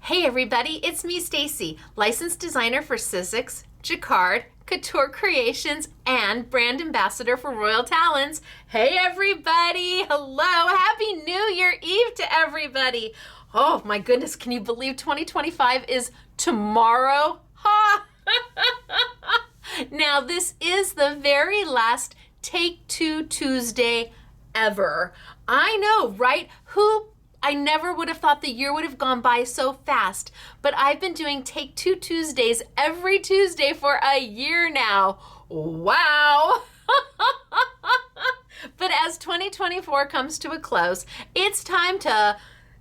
Hey everybody, it's me Stacy, licensed designer for Sizzix, Jacquard, Couture Creations, and brand ambassador for Royal Talons. Hey everybody, hello, happy New Year Eve to everybody. Oh my goodness, can you believe 2025 is tomorrow? Ha! Now this is the very last Take Two Tuesday ever. I know, right? I never would have thought the year would have gone by so fast, but I've been doing Take Two Tuesdays every Tuesday for a year now. Wow. But as 2024 comes to a close, it's time to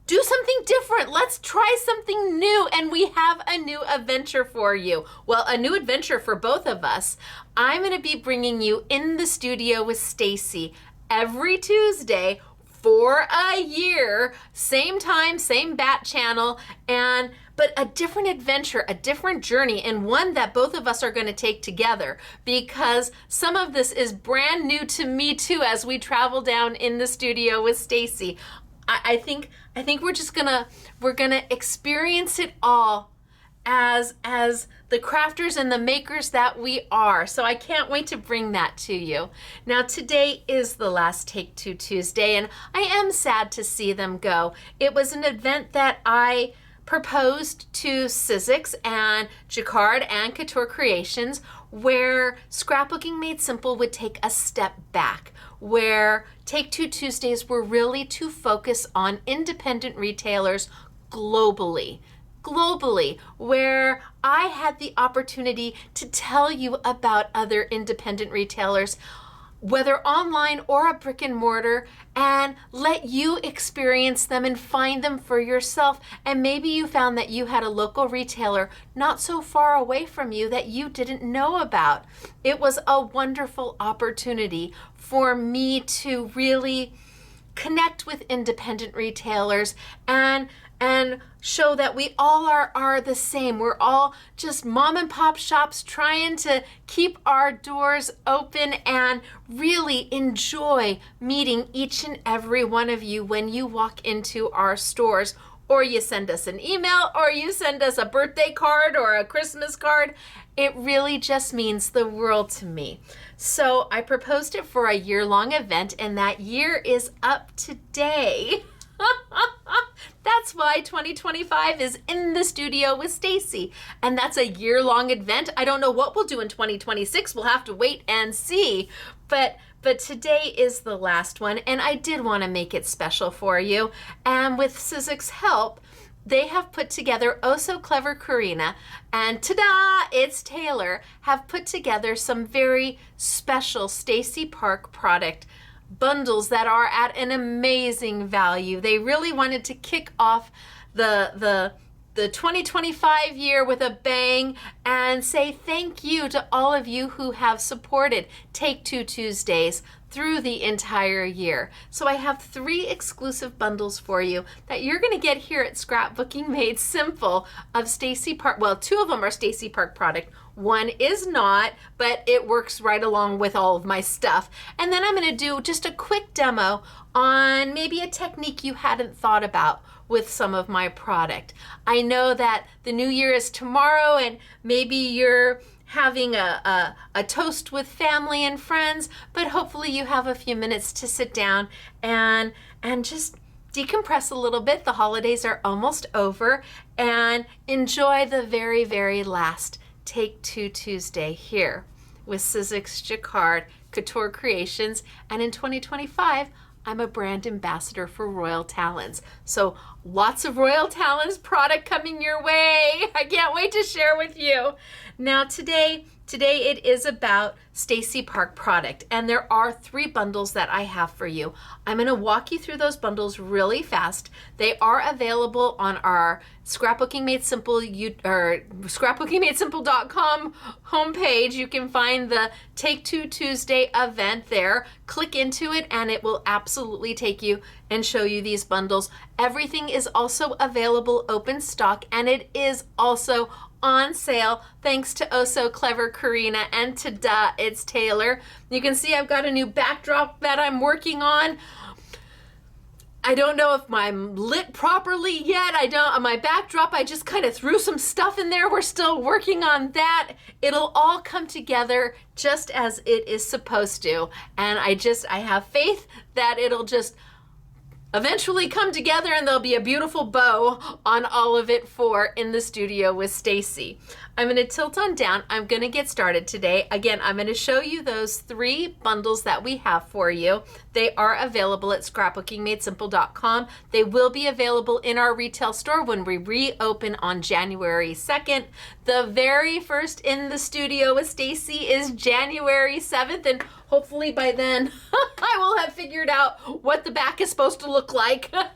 do something different. Let's try something new, and we have a new adventure for you. Well, a new adventure for both of us. I'm going to be bringing you in the studio with Stacy every Tuesday for a year, same time, same bat channel, but a different adventure, a different journey, and one that both of us are going to take together, because some of this is brand new to me too as we travel down in the studio with Stacy. I think we're gonna experience it all as the crafters and the makers that we are. So I can't wait to bring that to you. Now today is the last Take Two Tuesday, and I am sad to see them go. It was an event that I proposed to Sizzix and Jacquard and Couture Creations, where Scrapbooking Made Simple would take a step back, where Take Two Tuesdays were really to focus on independent retailers globally, where I had the opportunity to tell you about other independent retailers, whether online or a brick and mortar, and let you experience them and find them for yourself. And maybe you found that you had a local retailer not so far away from you that you didn't know about. It was a wonderful opportunity for me to really connect with independent retailers and show that we all are the same. We're all just mom and pop shops trying to keep our doors open and really enjoy meeting each and every one of you when you walk into our stores, or you send us an email, or you send us a birthday card or a Christmas card. It really just means the world to me. So I proposed it for a year-long event, and that year is up today. That's why 2025 is in the studio with Stacy, and that's a year-long event. I don't know what we'll do in 2026. We'll have to wait and see, but today is the last one, and I did want to make it special for you. And with Sizzix's help, they have put together Oh So Clever Karina and ta-da, it's Taylor, have put together some very special Stacy Park product bundles that are at an amazing value. They really wanted to kick off the 2025 year with a bang and say thank you to all of you who have supported Take Two Tuesdays through the entire year. So I have 3 exclusive bundles for you that you're going to get here at Scrapbooking Made Simple of Stacy Park. Well, 2 of them are Stacy Park product. 1 is not, but it works right along with all of my stuff. And then I'm going to do just a quick demo on maybe a technique you hadn't thought about with some of my product. I know that the new year is tomorrow, and maybe you're having a toast with family and friends, but hopefully you have a few minutes to sit down and just decompress a little bit. The holidays are almost over, and enjoy the very, very last Take Two Tuesday here with Sizzix, Jacquard, Couture Creations, and in 2025, I'm a brand ambassador for Royal Talons. So lots of Royal Talons product coming your way. I can't wait to share with you. Now today it is about Stacy Park product, and there are 3 bundles that I have for you. I'm going to walk you through those bundles really fast. They are available on our Scrapbooking Made Simple or scrapbookingmadesimple.com homepage. You can find the Take Two Tuesday event there. Click into it and it will absolutely take you and show you these bundles. Everything is also available open stock, and it is also on sale thanks to Oh So Clever Karina and ta-da, it's Taylor. You can see I've got a new backdrop that I'm working on. I don't know if I'm lit properly yet. On my backdrop, I just kind of threw some stuff in there. We're still working on that. It'll all come together just as it is supposed to. And I have faith that it'll just eventually come together and there'll be a beautiful bow on all of it for In the Studio with Stacy. I'm going to tilt on down. I'm going to get started today. Again, I'm going to show you those 3 bundles that we have for you. They are available at scrapbookingmadesimple.com. They will be available in our retail store when we reopen on January 2nd. The very first In the Studio with Stacy is January 7th, and hopefully by then I will have figured out what the back is supposed to look like. And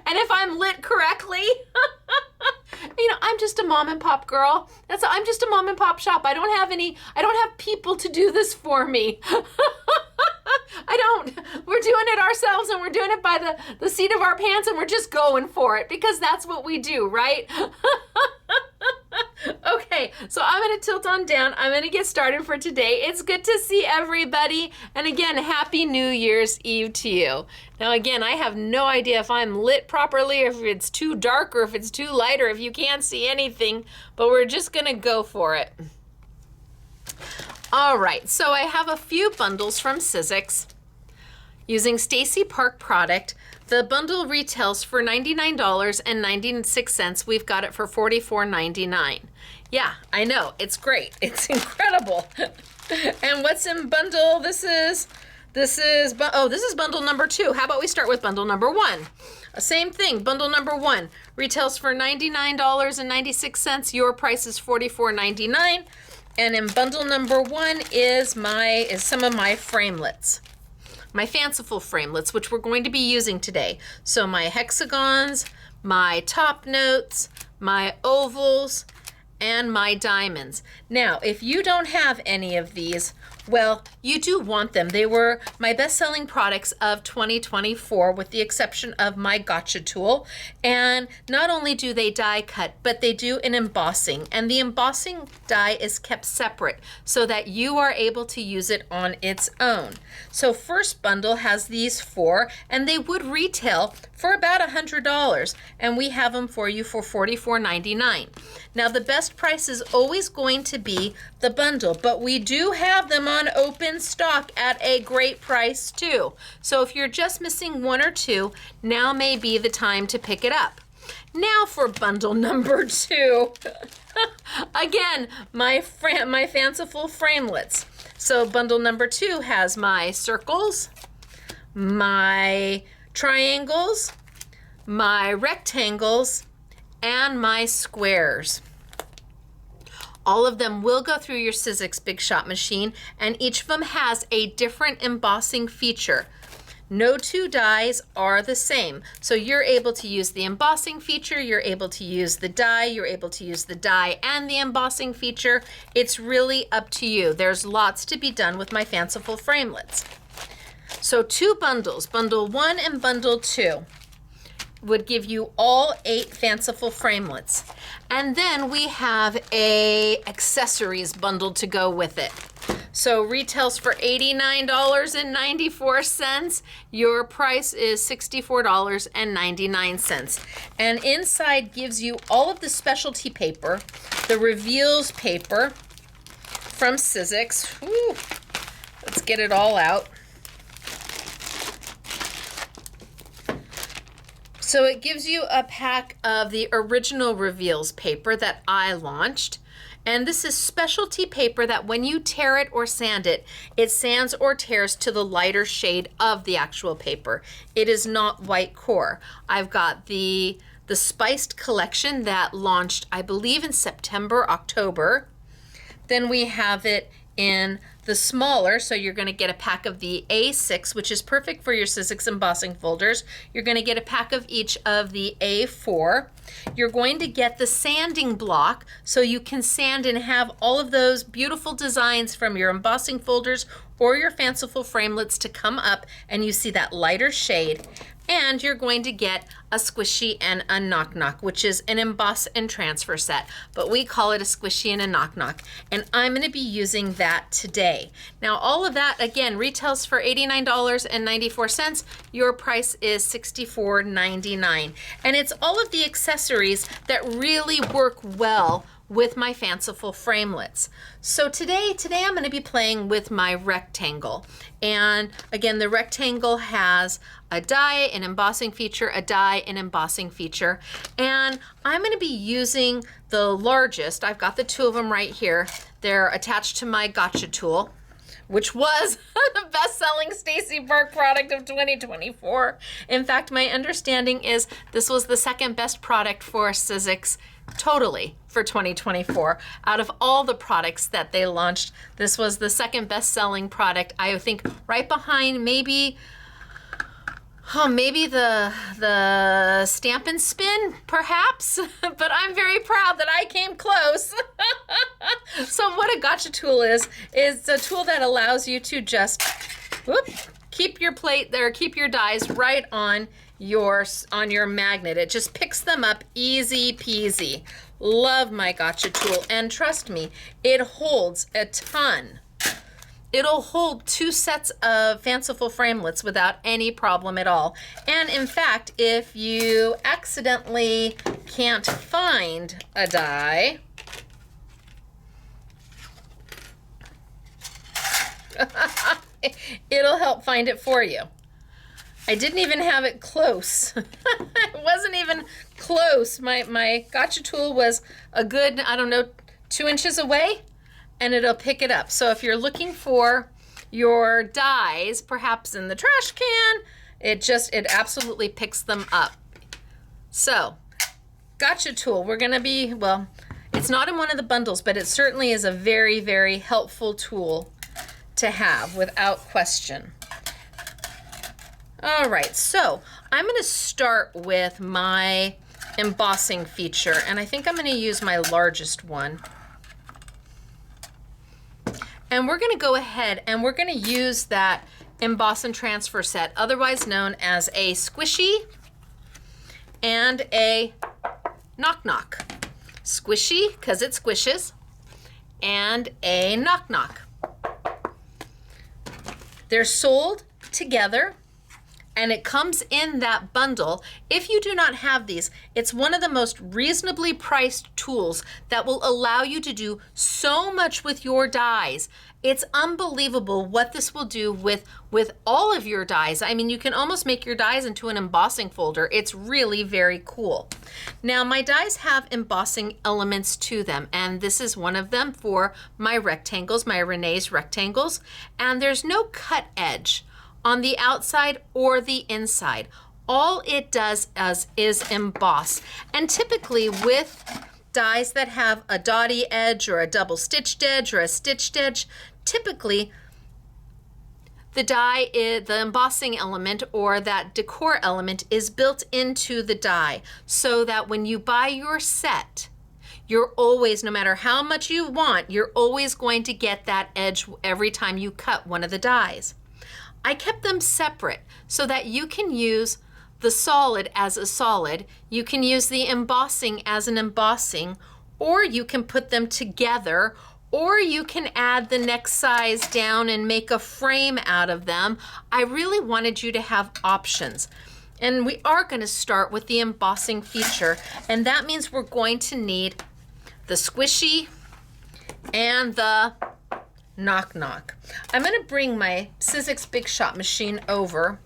if I'm lit correctly. You know, I'm just a mom and pop girl. I'm just a mom and pop shop. I don't have people to do this for me. We're doing it ourselves, and we're doing it by the seat of our pants, and we're just going for it because that's what we do, right? Okay, so I'm going to tilt on down. I'm going to get started for today. It's good to see everybody. And again, Happy New Year's Eve to you. Now again, I have no idea if I'm lit properly, if it's too dark, or if it's too light, or if you can't see anything, but we're just going to go for it. All right, so I have a few bundles from Sizzix using Stacy Park product. The bundle retails for $99.96. We've got it for $44.99. Yeah, I know, it's great. It's incredible. And what's in bundle? This is bundle number 2. How about we start with bundle number 1? Same thing, bundle number 1 retails for $99.96. Your price is $44.99. And in bundle number 1 is some of my framelits. My fanciful framelits, which we're going to be using today. So my hexagons, my top notes, my ovals, and my diamonds. Now, if you don't have any of these, well, you do want them. They were my best-selling products of 2024, with the exception of my gotcha tool. And not only do they die cut, but they do an embossing. And the embossing die is kept separate so that you are able to use it on its own. So first bundle has these 4, and they would retail for about $100. And we have them for you for $44.99. Now, the best price is always going to be the bundle, but we do have them on open stock at a great price too. So if you're just missing 1 or 2, now may be the time to pick it up. Now for bundle number 2. Again, my fanciful framelits. So bundle number 2 has my circles, my triangles, my rectangles, and my squares. All of them will go through your Sizzix Big Shot machine, and each of them has a different embossing feature. No 2 dies are the same. So you're able to use the embossing feature, you're able to use the die, you're able to use the die and the embossing feature. It's really up to you. There's lots to be done with my fanciful framelits. So 2 bundles, bundle 1 and bundle 2. Would give you all 8 fanciful framelits. And then we have a accessories bundle to go with it. So retails for $89.94. Your price is $64.99. And inside gives you all of the specialty paper, the reveals paper from Sizzix. Whew. Let's get it all out. So it gives you a pack of the original reveals paper that I launched. And this is specialty paper that when you tear it or sand it, it sands or tears to the lighter shade of the actual paper. It is not white core. I've got the spiced collection that launched, I believe, in September, October. Then we have it in the smaller, so you're going to get a pack of the A6, which is perfect for your Sizzix embossing folders. You're going to get a pack of each of the A4. You're going to get the sanding block, so you can sand and have all of those beautiful designs from your embossing folders or your fanciful framelits to come up, and you see that lighter shade. And you're going to get a squishy and a knock-knock, which is an emboss and transfer set, but we call it a squishy and a knock-knock. And I'm gonna be using that today. Now, all of that, again, retails for $89.94. Your price is $64.99. And it's all of the accessories that really work well with my fanciful framelits. So today I'm gonna be playing with my rectangle. And again, the rectangle has a die, an embossing feature, a die, an embossing feature. And I'm gonna be using the largest. I've got the two of them right here. They're attached to my gotcha tool, which was the best-selling Stacy Park product of 2024. In fact, my understanding is this was the second best product for Sizzix totally for 2024. Out of all the products that they launched, this was the second best-selling product. I think right behind maybe the Stamp and Spin, perhaps, but I'm very proud that I came close. So what a gotcha tool is a tool that allows you to just keep your plate there, keep your dies right on your magnet. It just picks them up easy peasy. Love my gotcha tool, and trust me, it holds a ton. It'll hold 2 sets of fanciful framelits without any problem at all. And in fact, if you accidentally can't find a die, it'll help find it for you. I didn't even have it close. It wasn't even close. My gotcha tool was a good, 2 inches away, and it'll pick it up. So if you're looking for your dies, perhaps in the trash can, it absolutely picks them up. So, gotcha tool, we're gonna be, well, it's not in one of the bundles, but it certainly is a very, very helpful tool to have without question. All right, so I'm gonna start with my embossing feature, and I think I'm gonna use my largest one. And we're gonna go ahead and we're gonna use that emboss and transfer set, otherwise known as a squishy and a knock-knock. Squishy, because it squishes, and a knock-knock. They're sold together, and it comes in that bundle. If you do not have these, it's one of the most reasonably priced tools that will allow you to do so much with your dies. It's unbelievable what this will do with all of your dies. I mean, you can almost make your dies into an embossing folder. It's really very cool. Now, my dies have embossing elements to them, and this is one of them for my rectangles, my Renee's rectangles, and there's no cut edge on the outside or the inside. All it does is emboss. And typically with dies that have a dotty edge or a double stitched edge or a stitched edge, typically the embossing element or that decor element is built into the die, so that when you buy your set, you're always, no matter how much you want, you're always going to get that edge every time you cut one of the dies. I kept them separate so that you can use the solid as a solid, you can use the embossing as an embossing, or you can put them together, or you can add the next size down and make a frame out of them. I really wanted you to have options. And we are going to start with the embossing feature, and that means we're going to need the squishy and the knock-knock. I'm gonna bring my Sizzix Big Shot machine over,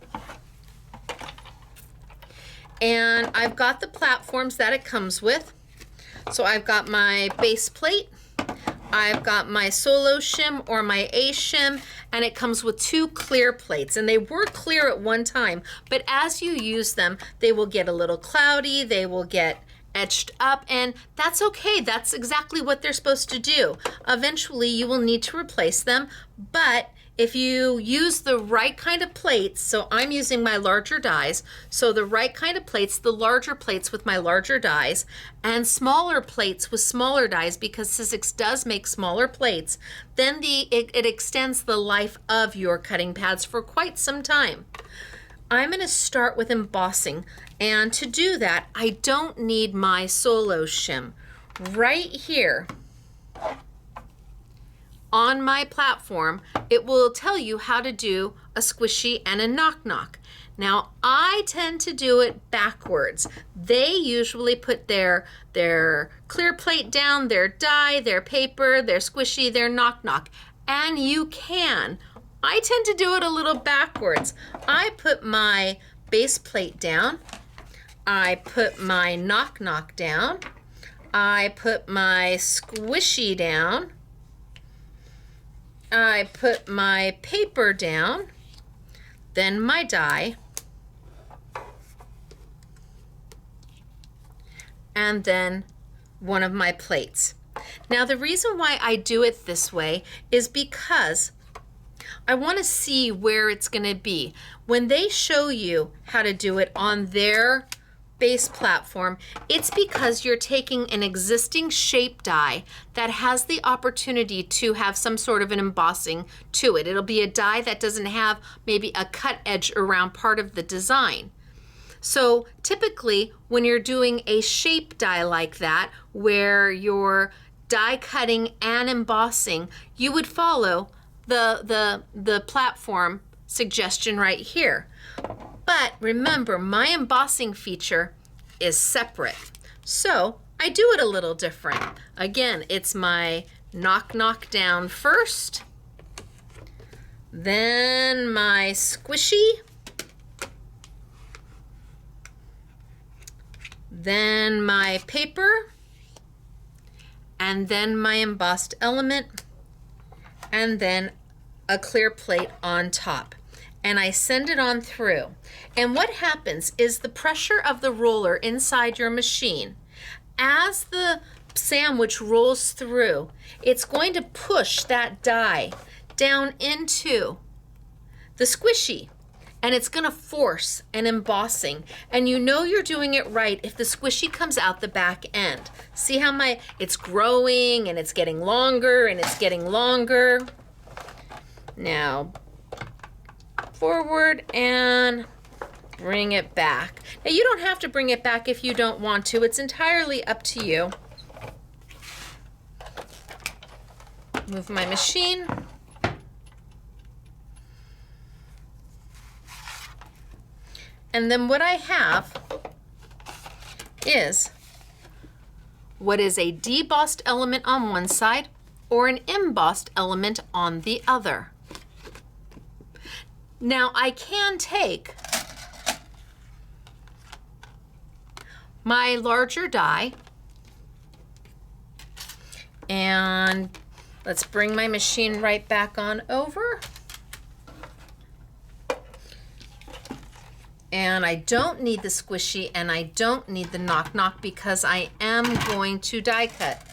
and I've got the platforms that it comes with. So I've got my base plate, I've got my solo shim or my A shim, and it comes with 2 clear plates, and they were clear at one time, but as you use them, they will get a little cloudy, they will get etched up, and that's okay. That's exactly what they're supposed to do. Eventually you will need to replace them, but if you use the right kind of plates, so I'm using my larger dies, so the right kind of plates, the larger plates with my larger dies, and smaller plates with smaller dies, because Sizzix does make smaller plates, then it extends the life of your cutting pads for quite some time. I'm going to start with embossing, and to do that I don't need my solo shim. Right here on my platform, it will tell you how to do a squishy and a knock-knock. Now, I tend to do it backwards. They usually put their clear plate down, their die, their paper, their squishy, their knock-knock, and you can. I tend to do it a little backwards. I put my base plate down, I put my knock-knock down, I put my squishy down, I put my paper down, then my die, and then one of my plates. Now, the reason why I do it this way is because I want to see where it's going to be. When they show you how to do it on their base platform, it's because you're taking an existing shape die that has the opportunity to have some sort of an embossing to it. It'll be a die that doesn't have maybe a cut edge around part of the design. So typically when you're doing a shape die like that, where you're die cutting and embossing, you would follow the platform suggestion right here. But remember, my embossing feature is separate, so I do it a little different. Again, it's my knock-knock down first, then my squishy, then my paper, and then my embossed element, and then a clear plate on top. And I send it on through. And what happens is the pressure of the roller inside your machine, as the sandwich rolls through, it's going to push that die down into the squishy, and it's going to force an embossing. And you know you're doing it right if the squishy comes out the back end. See how it's growing and it's getting longer and it's getting longer. Now, forward and bring it back. Now, you don't have to bring it back if you don't want to. It's entirely up to you. Move my machine. And then what I have is what is a debossed element on one side or an embossed element on the other. Now, I can take my larger die and let's bring my machine right back on over. And I don't need the squishy and I don't need the knock-knock because I am going to die cut.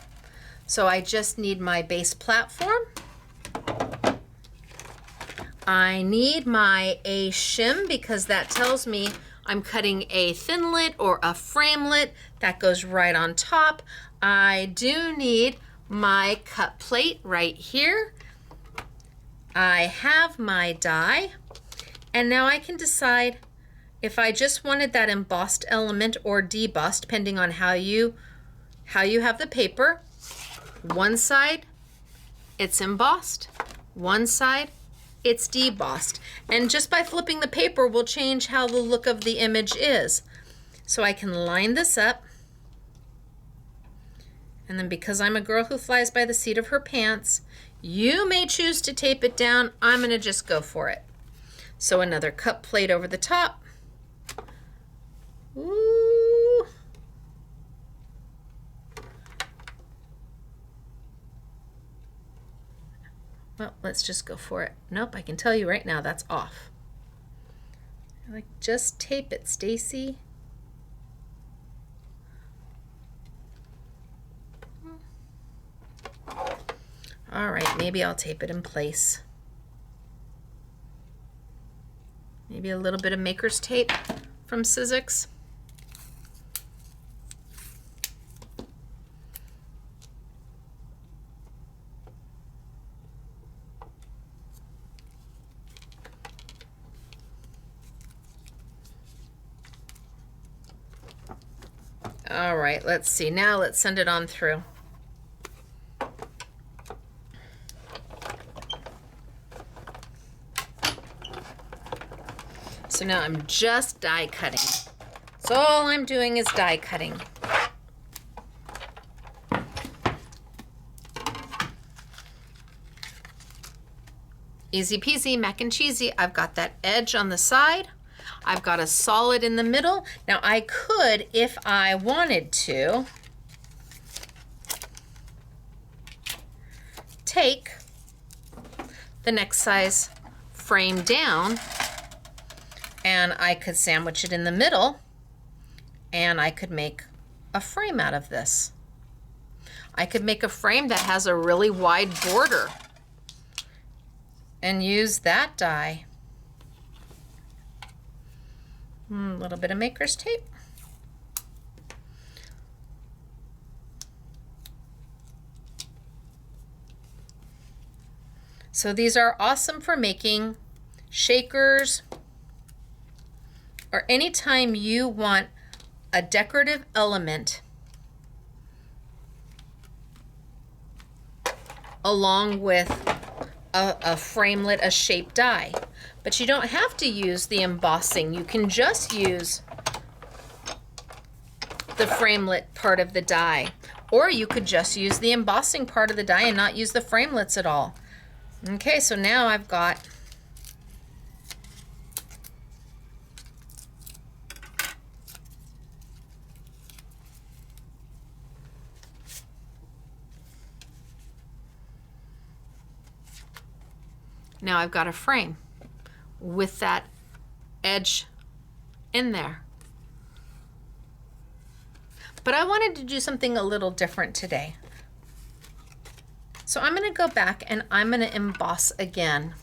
So I just need my base platform. I need my A shim because that tells me I'm cutting a thinlet or a framelit that goes right on top. I do need my cut plate right here. I have my die, and now I can decide if I just wanted that embossed element or debossed, depending on how you have the paper. One side, it's embossed. One side, it's debossed. And just by flipping the paper will change how the look of the image is. So I can line this up. And then because I'm a girl who flies by the seat of her pants, you may choose to tape it down. I'm gonna just go for it. So another cut plate over the top. Ooh. Well, let's just go for it. Nope, I can tell you right now that's off. Like, just tape it, Stacy. All right, maybe I'll tape it in place. Maybe a little bit of maker's tape from Sizzix. All right, let's see. Now let's send it on through. So now I'm just die cutting. So all I'm doing is die cutting. Easy peasy, mac and cheesy. I've got that edge on the side. I've got a solid in the middle. Now I could, if I wanted to, take the next size frame down and I could sandwich it in the middle and I could make a frame out of this. I could make a frame that has a really wide border and use that die. A little bit of maker's tape. So these are awesome for making shakers or anytime you want a decorative element along with a framelit, a shape die. But you don't have to use the embossing. You can just use the framelit part of the die. Or you could just use the embossing part of the die and not use the framelits at all. Okay, so now I've got a frame with that edge in there. But I wanted to do something a little different today. So I'm going to go back and I'm going to emboss again,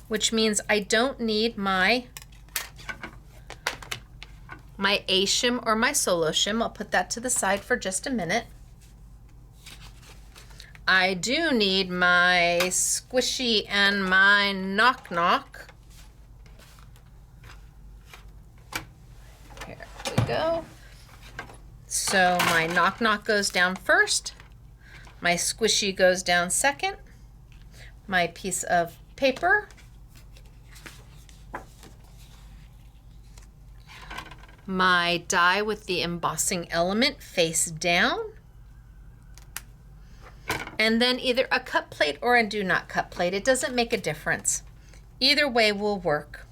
which means I don't need my A shim or my solo shim. I'll put that to the side for just a minute. I do need my squishy and my knock knock. Here we go. So my knock knock goes down first. My squishy goes down second. My piece of paper. My die with the embossing element face down. And then either a cut plate or a do not cut plate. It doesn't make a difference. Either way will work.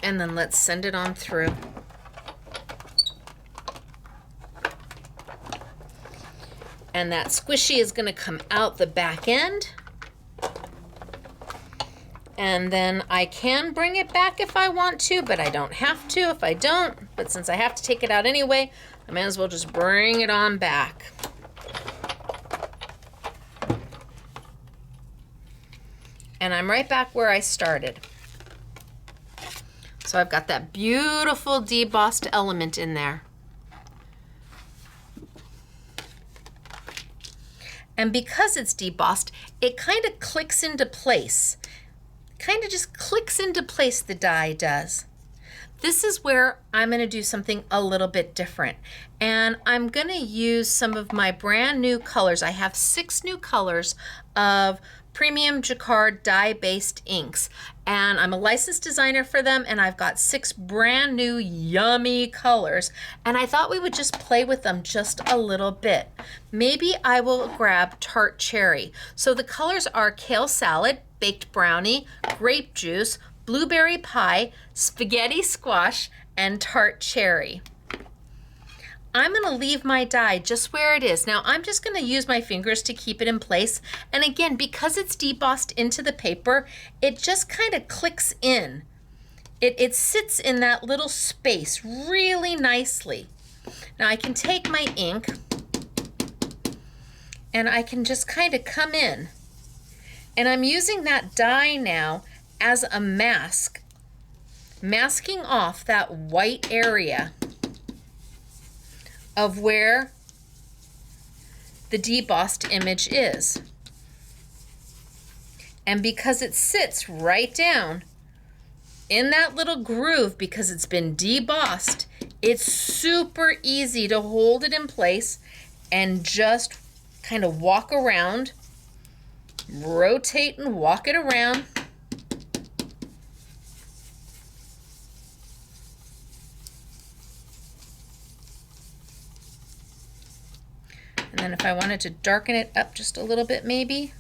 And then let's send it on through. And that squishy is going to come out the back end. And then I can bring it back if I want to, but I don't have to if I don't. But since I have to take it out anyway, I may as well just bring it on back. And I'm right back where I started. So I've got that beautiful debossed element in there. And because it's debossed, it kind of clicks into place. Kind of just clicks into place, the die does. This is where I'm going to do something a little bit different. And I'm going to use some of my brand new colors. I have 6 new colors of premium Jacquard dye-based inks. And I'm a licensed designer for them, and I've got 6 brand new yummy colors. And I thought we would just play with them just a little bit. Maybe I will grab tart cherry. So the colors are kale salad, baked brownie, grape juice, blueberry pie, spaghetti squash, and tart cherry. I'm going to leave my die just where it is. Now I'm just going to use my fingers to keep it in place. And again, because it's debossed into the paper, it just kind of clicks in. It sits in that little space really nicely. Now I can take my ink and I can just kind of come in. And I'm using that die now as a mask, masking off that white area of where the debossed image is. And because it sits right down, in that little groove, because it's been debossed, it's super easy to hold it in place and just kind of walk around, rotate and walk it around. And then if I wanted to darken it up just a little bit maybe.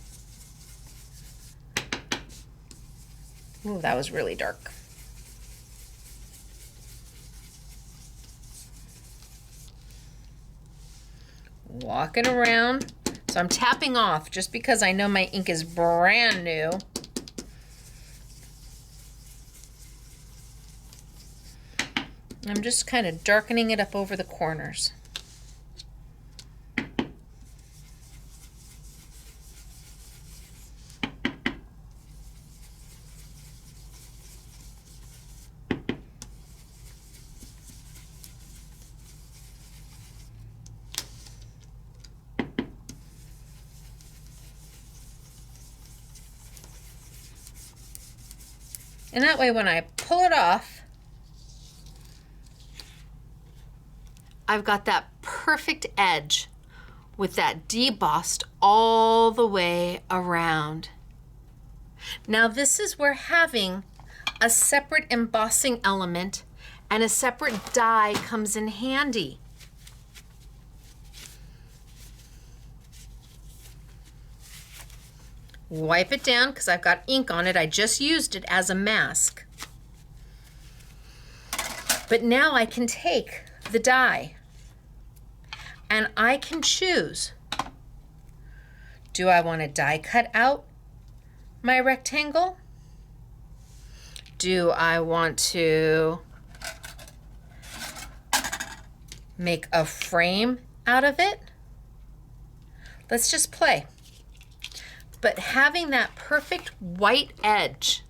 Ooh, that was really dark. Walking around. So I'm tapping off just because I know my ink is brand new. I'm just kind of darkening it up over the corners. And that way when I pull it off, I've got that perfect edge with that debossed all the way around. Now this is where having a separate embossing element and a separate die comes in handy. Wipe it down because I've got ink on it. I just used it as a mask. But now I can take the die and I can choose. Do I want to die cut out my rectangle? Do I want to make a frame out of it? Let's just play. But having that perfect white edge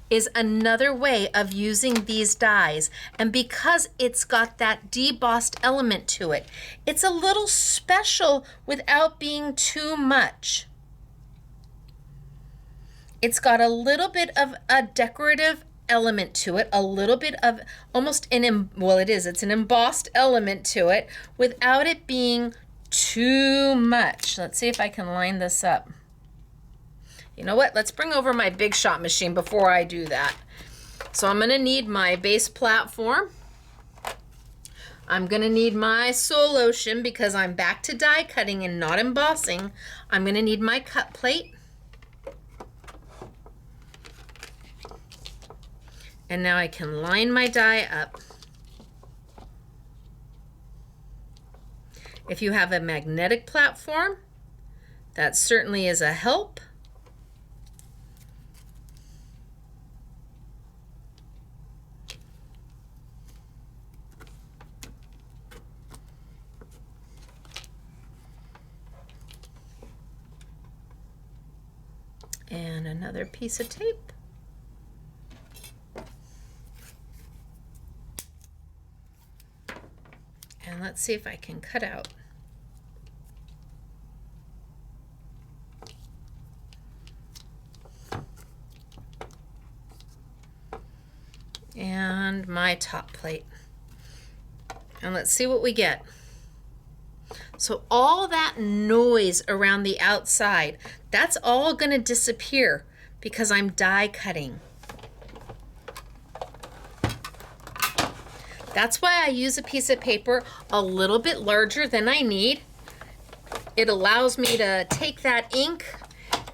is another way of using these dies. And because it's got that debossed element to it, it's a little special without being too much. It's got a little bit of a decorative element to it, a little bit of almost it's an embossed element to it without it being too much. Let's see if I can line this up. You know what? Let's bring over my Big Shot machine before I do that. So I'm going to need my base platform. I'm going to need my Soul Ocean because I'm back to die cutting and not embossing. I'm going to need my cut plate. And now I can line my die up. If you have a magnetic platform, that certainly is a help. And another piece of tape. And let's see if I can cut out. And my top plate. And let's see what we get. So all that noise around the outside, that's all going to disappear because I'm die cutting. That's why I use a piece of paper a little bit larger than I need. It allows me to take that ink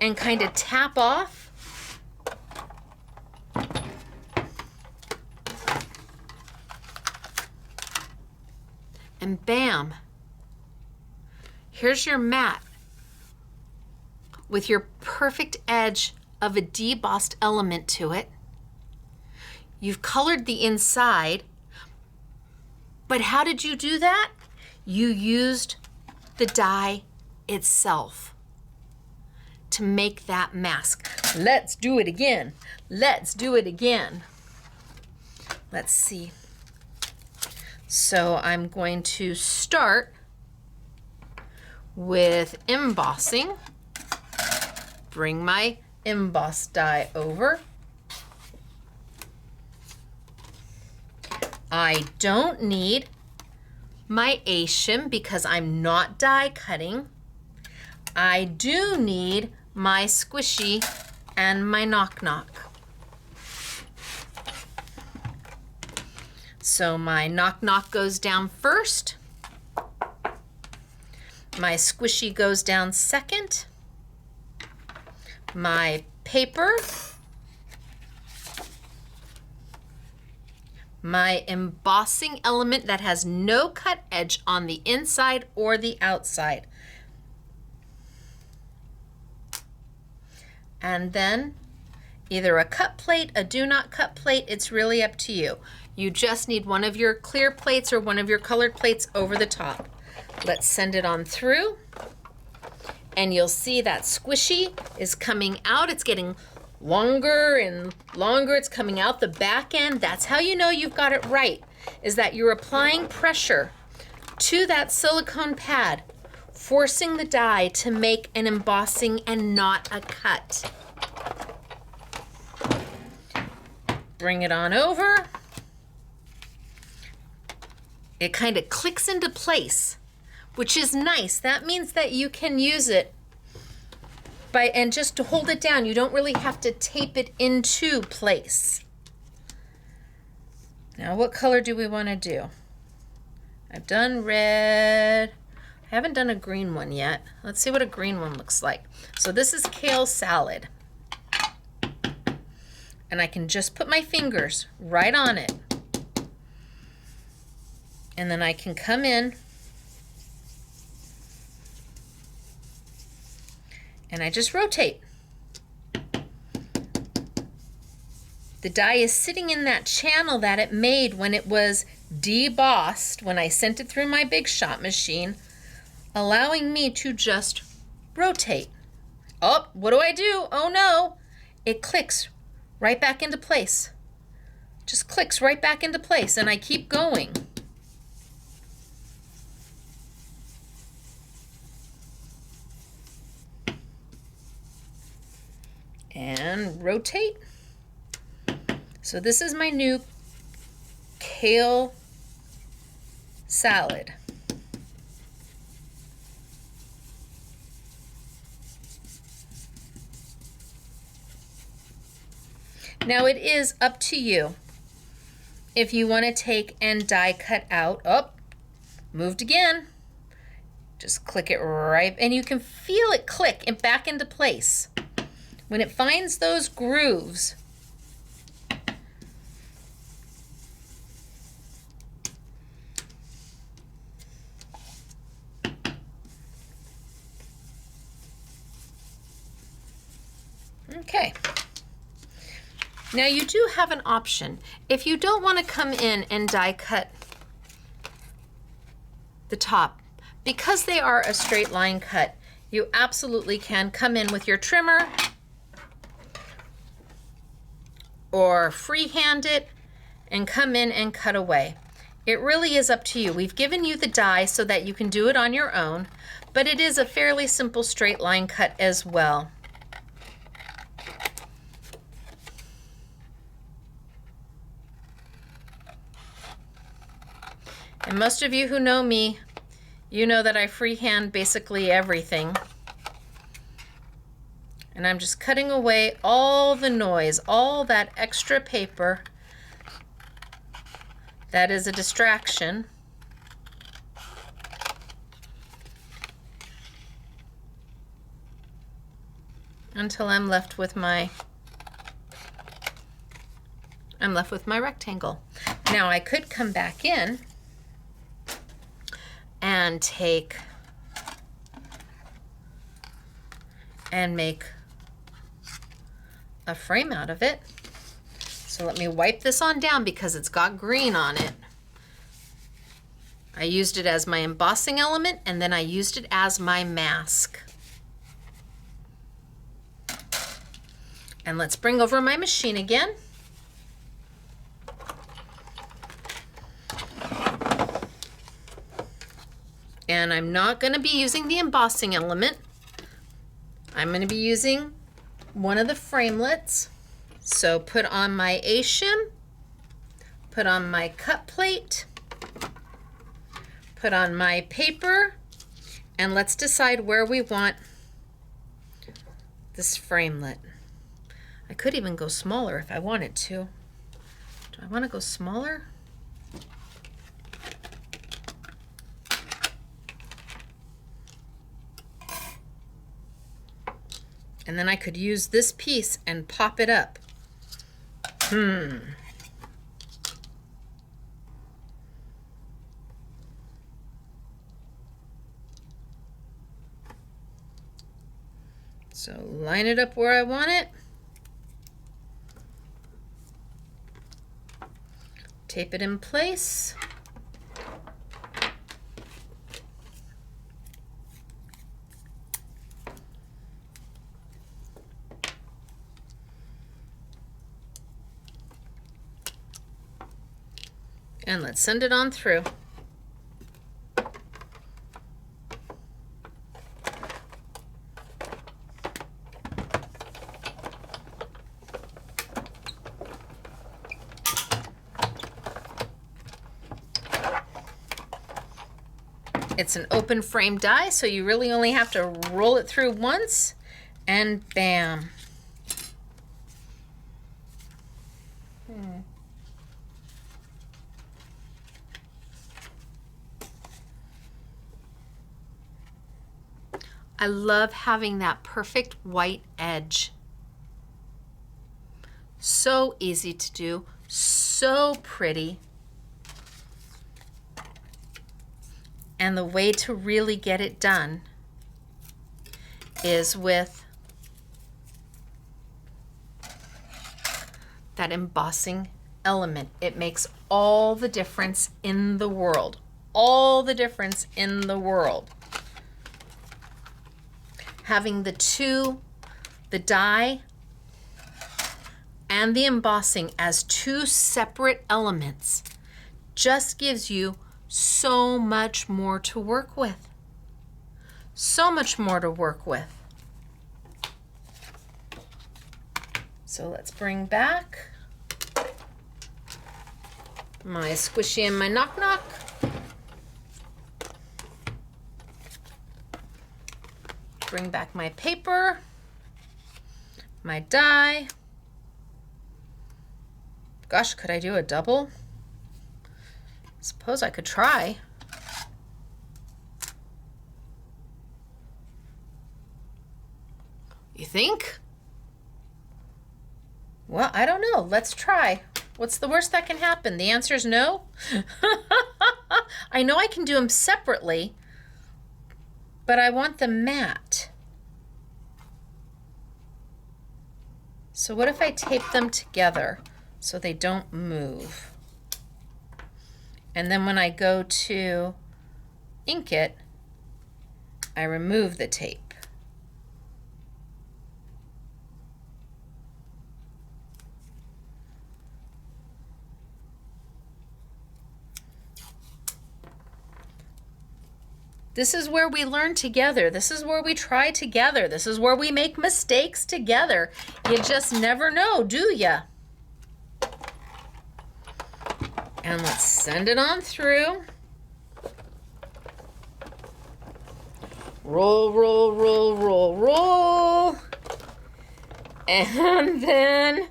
and kind of tap off. And bam, here's your mat with your perfect edge of a debossed element to it. You've colored the inside, but how did you do that? You used the die itself to make that mask. Let's do it again. Let's do it again. Let's see. So I'm going to start with embossing. Bring my emboss die over. I don't need my A-shim because I'm not die cutting. I do need my squishy and my knock-knock. So my knock-knock goes down first. My squishy goes down second. My paper, my embossing element that has no cut edge on the inside or the outside. And then either a cut plate, a do not cut plate, it's really up to you. You just need one of your clear plates or one of your colored plates over the top. Let's send it on through. And you'll see that squishy is coming out. It's getting longer and longer. It's coming out the back end. That's how you know you've got it right, is that you're applying pressure to that silicone pad, forcing the die to make an embossing and not a cut. Bring it on over. It kind of clicks into place, which is nice. That means that you can use it and just to hold it down. You don't really have to tape it into place. Now, what color do we want to do? I've done red. I haven't done a green one yet. Let's see what a green one looks like. So this is kale salad. And I can just put my fingers right on it. And then I can come in and I just rotate. The die is sitting in that channel that it made when it was debossed, when I sent it through my big shot machine, allowing me to just rotate. Oh, what do I do? Oh no, it clicks right back into place. Just clicks right back into place, and I keep going. And rotate. So this is my new kale salad. Now it is up to you if you want to take and die cut out. Oh, moved again. Just click it right, and you can feel it click and back into place. When it finds those grooves, okay. Now you do have an option. If you don't want to come in and die cut the top, because they are a straight line cut, you absolutely can come in with your trimmer or freehand it and come in and cut away. It really is up to you. We've given you the die so that you can do it on your own, but it is a fairly simple straight line cut as well. And most of you who know me, you know that I freehand basically everything. And I'm just cutting away all the noise, all that extra paper that is a distraction. Until I'm left with my rectangle. Now I could come back in and take and make a frame out of it. So let me wipe this on down because it's got green on it. I used it as my embossing element, and then I used it as my mask. And let's bring over my machine again. And I'm not going to be using the embossing element. I'm going to be using one of the framelets. So put on my A-shim, put on my cut plate, put on my paper, and let's decide where we want this framelit. I could even go smaller if I wanted to. Do I want to go smaller? And then I could use this piece and pop it up. So line it up where I want it. Tape it in place. And let's send it on through. It's an open frame die, so you really only have to roll it through once, and bam. I love having that perfect white edge. So easy to do, so pretty. And the way to really get it done is with that embossing element. It makes all the difference in the world. All the difference in the world. Having the die and the embossing as two separate elements just gives you so much more to work with. So much more to work with. So let's bring back my squishy and my knock knock. Bring back my paper, my die. Gosh, could I do a double? Suppose I could try. You think? Well, I don't know. Let's try. What's the worst that can happen? The answer is no. I know I can do them separately, but I want them matte. So what if I tape them together so they don't move? And then when I go to ink it, I remove the tape. This is where we learn together. This is where we try together. This is where we make mistakes together. You just never know, do ya? And let's send it on through. Roll, roll, roll, roll, roll. And then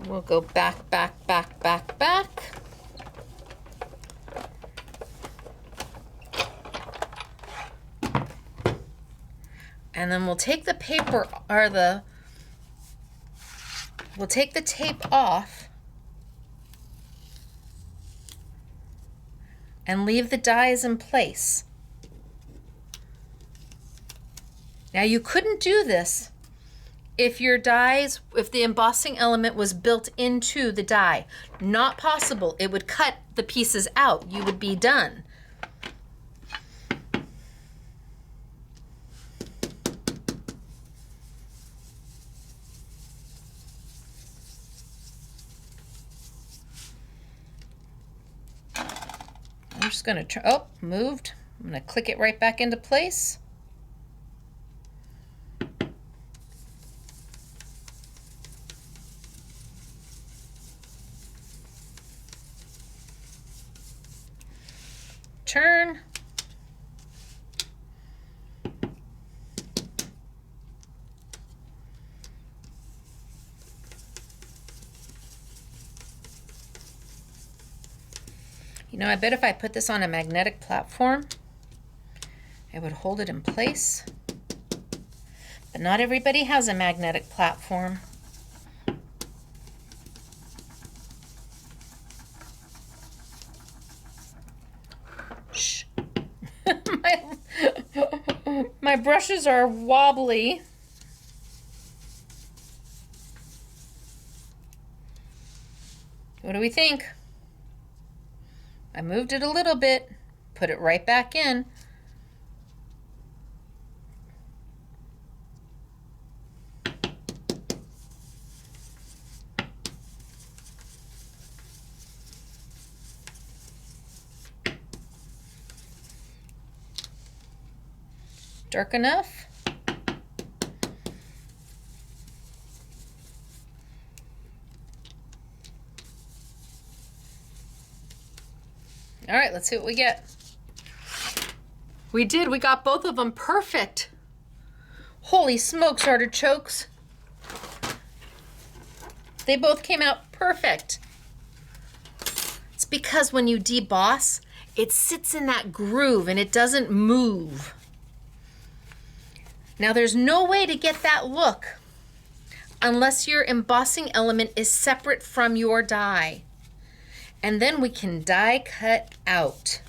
we'll go back, back, back, back, back. And then we'll take the paper, or we'll take the tape off and leave the dies in place. Now you couldn't do this if your dies, if the embossing element was built into the die. Not possible. It would cut the pieces out. You would be done. I'm just going to try, oh, moved. I'm going to click it right back into place. turn. You know, I bet if I put this on a magnetic platform, it would hold it in place. But not everybody has a magnetic platform. Shh. My brushes are wobbly. What do we think? I moved it a little bit, put it right back in. Dark enough? All right, let's see what we get. We did, we got both of them perfect. Holy smokes, artichokes. They both came out perfect. It's because when you deboss, it sits in that groove and it doesn't move. Now there's no way to get that look unless your embossing element is separate from your die. And then we can die cut out.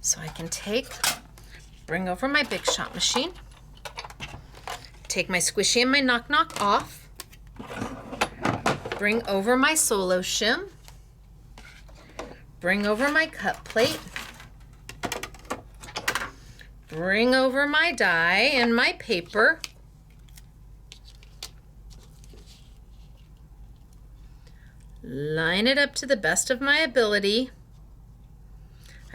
So I can bring over my Big Shot machine, take my squishy and my knock-knock off, bring over my solo shim, bring over my cut plate, bring over my die and my paper, line it up to the best of my ability.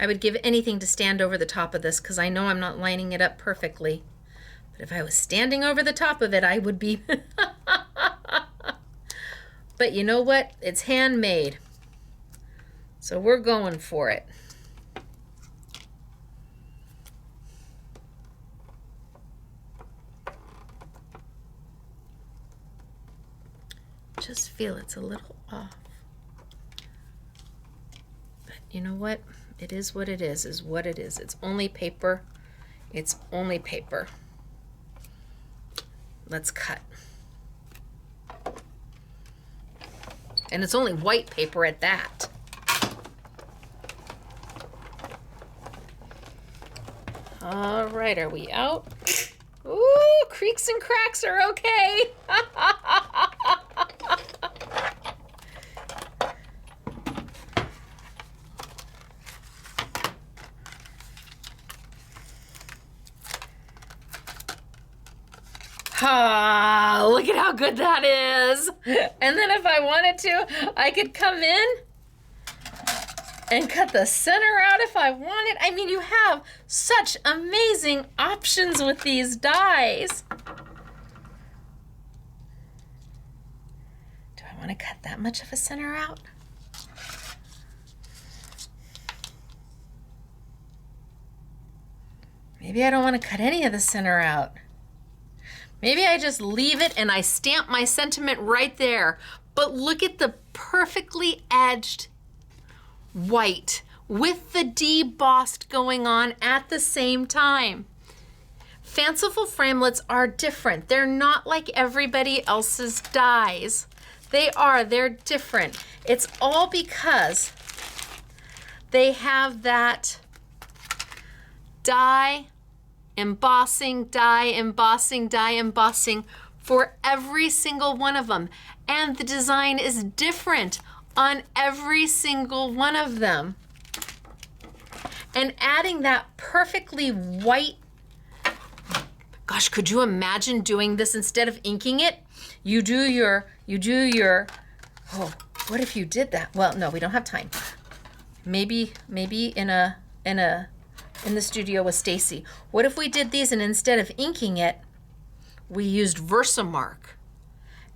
I would give anything to stand over the top of this because I know I'm not lining it up perfectly. But if I was standing over the top of it, I would be. But you know what? It's handmade. So we're going for it. Just feel it's a little off. But you know what? It is what it is what it is. It's only paper. It's only paper. Let's cut. And it's only white paper at that. All right, are we out? Ooh, creaks and cracks are okay. Ah, look at how good that is. And then if I wanted to, I could come in and cut the center out if I wanted. I mean, you have such amazing options with these dies. Do I want to cut that much of a center out? Maybe I don't want to cut any of the center out. Maybe I just leave it and I stamp my sentiment right there. But look at the perfectly edged white with the debossed going on at the same time. Fanciful framelits are different. They're not like everybody else's dies. They're different. It's all because they have that die embossing, die embossing, die embossing for every single one of them. And the design is different on every single one of them. And adding that perfectly white, gosh, could you imagine doing this instead of inking it? You do your, oh, what if you did that? Well, no, we don't have time. Maybe in the studio with Stacy. What if we did these and instead of inking it, we used Versamark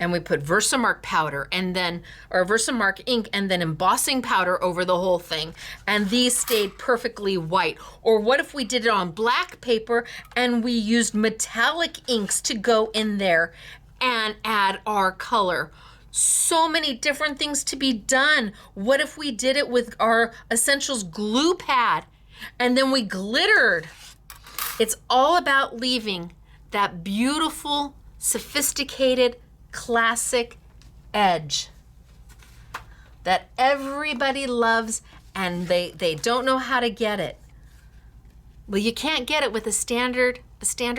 and we put Versamark powder and then, or Versamark ink and then embossing powder over the whole thing, and these stayed perfectly white? Or what if we did it on black paper and we used metallic inks to go in there and add our color? So many different things to be done. What if we did it with our Essentials glue pad and then we glittered? It's all about leaving that beautiful, sophisticated, classic edge that everybody loves, and they don't know how to get it. Well, you can't get it with a standard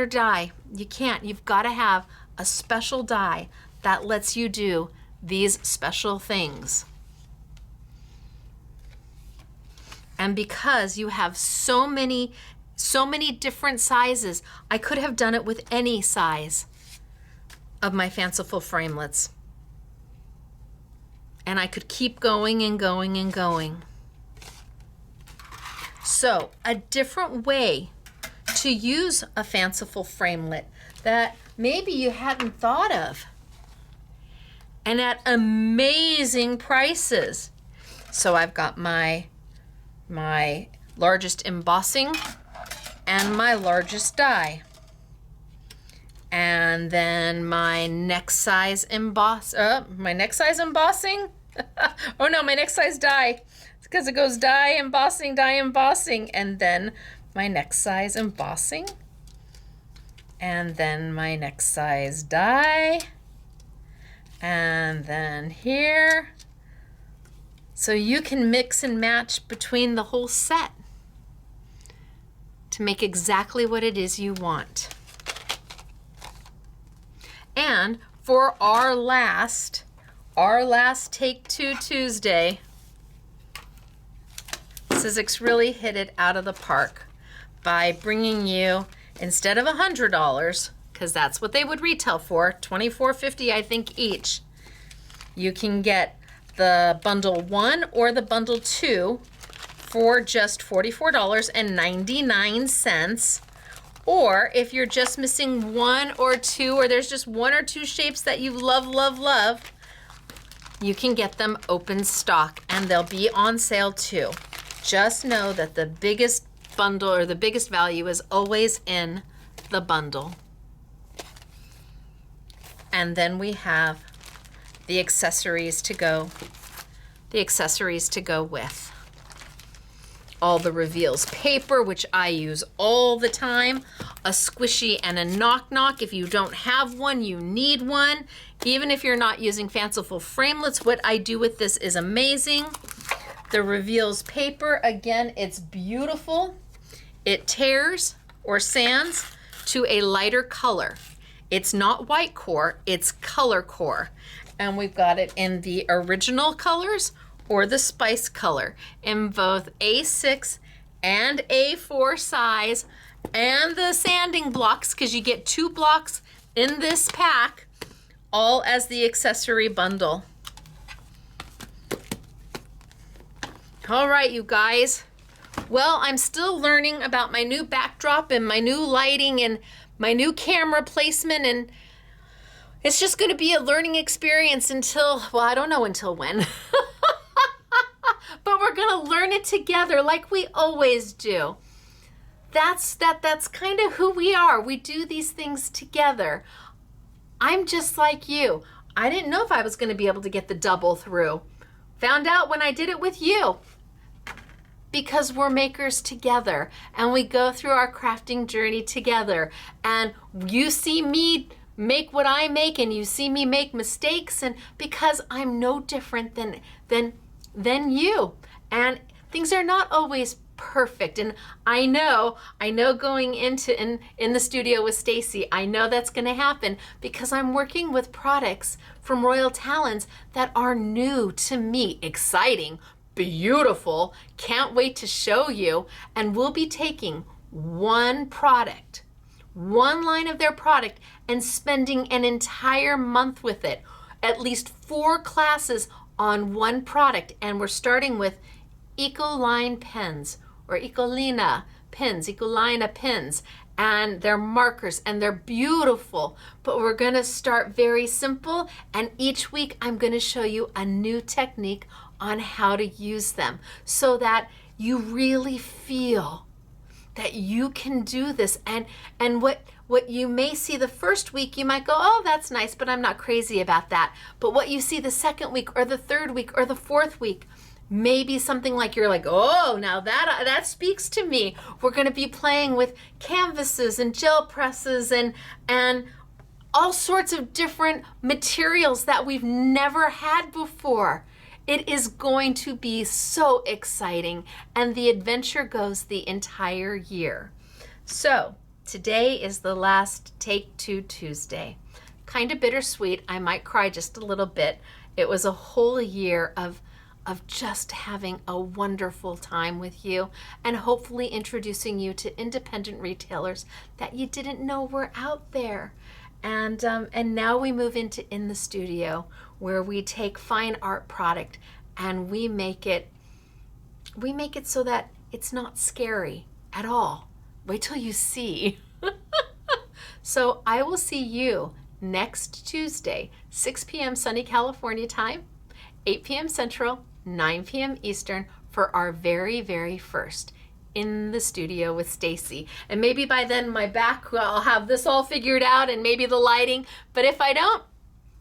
die. You can't. You've got to have a special die that lets you do these special things. And because you have so many different sizes, I could have done it with any size of my fanciful framelits. And I could keep going and going and going. So a different way to use a fanciful framelit that maybe you hadn't thought of, and at amazing prices. So I've got my largest embossing and my largest die. And then my next size embossing. Oh no, my next size die. It's because it goes die, embossing, and then my next size embossing, and then my next size die, and then here. So you can mix and match between the whole set to make exactly what it is you want. And for our last Take Two Tuesday, Sizzix really hit it out of the park by bringing you, instead of $100, because that's what they would retail for, $24.50 I think each, you can get the bundle 1 or the bundle 2 for just $44.99. Or if you're just missing one or two, or there's just one or two shapes that you love, you can get them open stock, and they'll be on sale too. Just know that the biggest bundle or the biggest value is always in the bundle. And then we have the accessories to go with. All the reveals paper, which I use all the time, a squishy and a knock-knock. If you don't have one, you need one. Even if you're not using fanciful framelits, what I do with this is amazing. The reveals paper, again, it's beautiful. It tears or sands to a lighter color. It's not white core, it's color core. And we've got it in the original colors or the spice color in both A6 and A4 size, and the sanding blocks, because you get 2 blocks in this pack, all as the accessory bundle. All right, you guys. Well, I'm still learning about my new backdrop and my new lighting and my new camera placement, and it's just going to be a learning experience until, well, I don't know until when. But we're gonna learn it together like we always do. That's kind of who we are. We do these things together. I'm just like you. I didn't know if I was gonna be able to get the double through. Found out when I did it with you. Because we're makers together, and we go through our crafting journey together. And you see me make what I make, and you see me make mistakes, and because I'm no different than you, and things are not always perfect. And I know going into in the studio with Stacy, I know that's going to happen because I'm working with products from Royal Talons that are new to me, exciting, beautiful, can't wait to show you. And we'll be taking one product, one line of their product, and spending an entire month with it, at least 4 classes on one product. And we're starting with Ecoline pens, or Ecolina pens, and they're markers and they're beautiful, but we're gonna start very simple, and each week I'm gonna show you a new technique on how to use them so that you really feel that you can do this. And what you may see the first week, you might go, oh, that's nice, but I'm not crazy about that. But what you see the second week or the third week or the fourth week, maybe something like you're like, oh, now that speaks to me. We're gonna be playing with canvases and gel presses and all sorts of different materials that we've never had before. It is going to be so exciting, and the adventure goes the entire year. So today is the last Take Two Tuesday. Kind of bittersweet. I might cry just a little bit. It was a whole year of just having a wonderful time with you, and hopefully introducing you to independent retailers that you didn't know were out there. And now we move into In the Studio, where we take fine art product and we make it so that it's not scary at all. Wait till you see. So I will see you next Tuesday, 6 p.m. sunny California time, 8 p.m. Central, 9 p.m. Eastern, for our very, very first In the Studio with Stacy. And maybe by then my back, I'll have this all figured out, and maybe the lighting, but if I don't,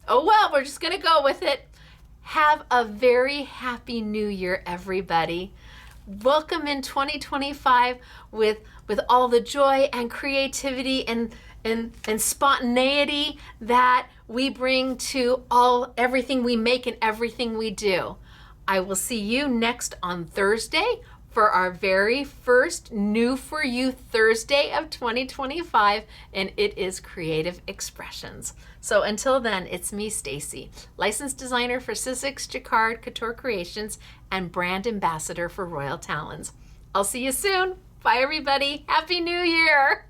oh well, we're just gonna go with it. Have a very happy new year, everybody. Welcome in 2025 with all the joy and creativity and spontaneity that we bring to everything we make and everything we do. I will see you next on Thursday for our very first New For You Thursday of 2025, and it is Creative Expressions. So until then, it's me, Stacy, licensed designer for Sizzix, Jacquard, Couture Creations, and brand ambassador for Royal Talons. I'll see you soon. Bye, everybody. Happy New Year.